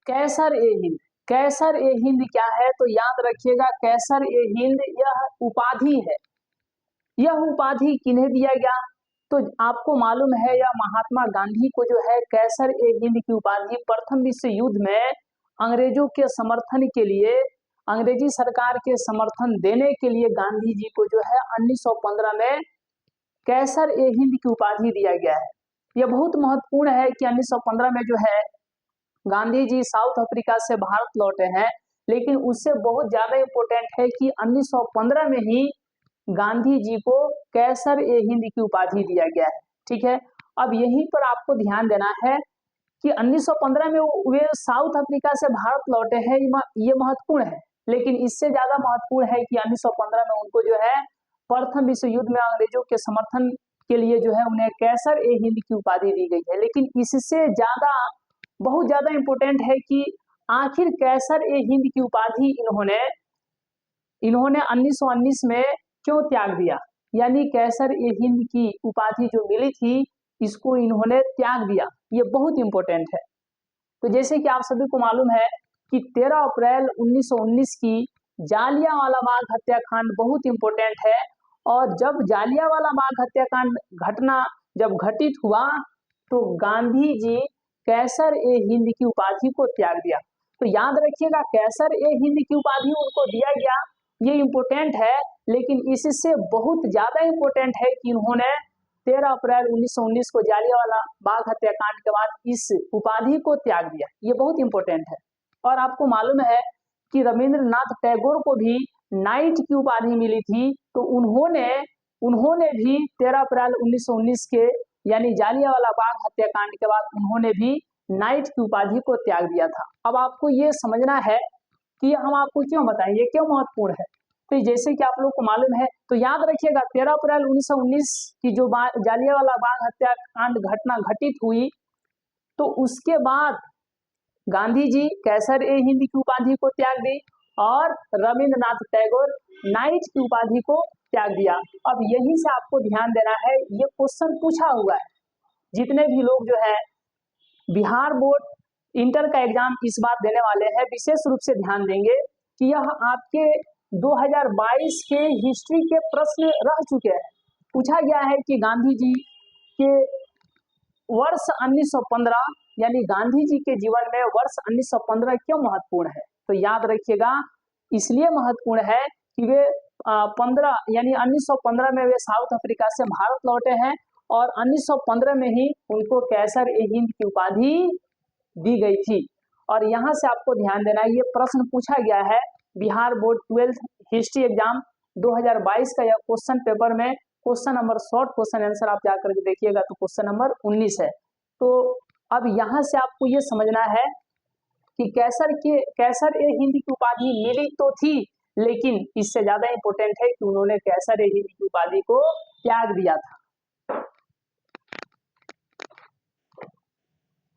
कैसर ए हिंद। कैसर ए हिंद क्या है, तो याद रखिएगा कैसर ए हिंद यह उपाधि है। यह उपाधि किन्हें दिया गया, तो आपको मालूम है यह महात्मा गांधी को जो है कैसर ए हिंद की उपाधि प्रथम विश्व युद्ध में अंग्रेजों के समर्थन के लिए, अंग्रेजी सरकार के समर्थन देने के लिए गांधी जी को जो है 1915 में कैसर ए हिंद की उपाधि दिया गया है। यह बहुत महत्वपूर्ण है कि 1915 में जो है गांधी जी साउथ अफ्रीका से भारत लौटे हैं, लेकिन उससे बहुत ज्यादा इंपॉर्टेंट है कि 1915 में ही गांधी जी को कैसर ए हिंद की उपाधि दिया गया है। ठीक है, अब यहीं पर आपको ध्यान देना है कि 1915 में वे साउथ अफ्रीका से भारत लौटे हैं, ये महत्वपूर्ण है, लेकिन इससे ज्यादा महत्वपूर्ण है कि 1915 में उनको जो है प्रथम विश्व युद्ध में अंग्रेजों के समर्थन के लिए जो है उन्हें कैसर ए हिंद की उपाधि दी गई है। लेकिन इससे ज्यादा बहुत ज्यादा इंपॉर्टेंट है कि आखिर कैसर ए हिंद की उपाधि इन्होंने 1919 में क्यों त्याग दिया, यानी कैसर ए हिंद की उपाधि जो मिली थी इसको इन्होंने त्याग दिया, ये बहुत इंपॉर्टेंट है। तो जैसे कि आप सभी को मालूम है कि 13 अप्रैल 1919 की जालियांवाला बाग हत्याकांड बहुत इंपॉर्टेंट है, और जब जालियांवाला बाग हत्याकांड घटना जब घटित हुआ तो गांधी जी कैसर ए हिंद की उपाधि को त्याग दिया। तो याद रखिएगा कैसर ए हिंद की उपाधि उनको दिया गया, ये इंपॉर्टेंट है, लेकिन इससे बहुत ज्यादा इंपॉर्टेंट है कि इन्होंने 13 अप्रैल 1919 को जालियांवाला बाग हत्याकांड के बाद इस उपाधि को त्याग दिया, ये बहुत इंपॉर्टेंट है। और आपको मालूम है कि रविंद्रनाथ टैगोर को भी नाइट की उपाधि मिली थी, तो उन्होंने भी 13 अप्रैल 1919 के यानी जालियांवाला बाग हत्याकांड के बाद उन्होंने भी नाइट की उपाधि को त्याग दिया था। अब आपको ये समझना है कि हम आपको क्यों बताएं, ये क्यों महत्वपूर्ण है। तो जैसे कि आप लोग को मालूम है, तो याद रखिएगा 13 अप्रैल 1919 की जो जालियांवाला बाग हत्याकांड घटना घटित हुई, तो उसके बाद गांधी जी कैसर ए हिंद की उपाधि को त्याग दी और रविंद्रनाथ टैगोर नाइट की उपाधि को त्याग दिया। अब यहीं से आपको ध्यान देना है, ये क्वेश्चन पूछा हुआ है, जितने भी लोग जो है बिहार बोर्ड इंटर का एग्जाम इस बार देने वाले हैं विशेष रूप से ध्यान देंगे कि यह आपके 2022 के हिस्ट्री के प्रश्न रह चुके हैं। पूछा गया है कि गांधी जी के वर्ष 1915 यानी गांधी जी के जीवन में वर्ष 1915 क्यों महत्वपूर्ण है, तो याद रखिएगा इसलिए महत्वपूर्ण है कि वे 15 यानी 1915 में वे साउथ अफ्रीका से भारत लौटे हैं और 1915 में ही उनको कैसर ए हिंद की उपाधि दी गई थी। और यहाँ से आपको ध्यान देना है, ये प्रश्न पूछा गया है Bihar board 12th history exam 2022 का, यह क्वेश्चन पेपर में question number short question answer आप जाकर के देखिएगा तो क्वेश्चन नंबर 19 है। तो अब यहाँ से आपको ये समझना है कि कैसर ए हिंद की उपाधि मिली तो थी, लेकिन इससे ज्यादा इंपॉर्टेंट है कि उन्होंने कैसर ए हिंद की उपाधि को त्याग दिया था।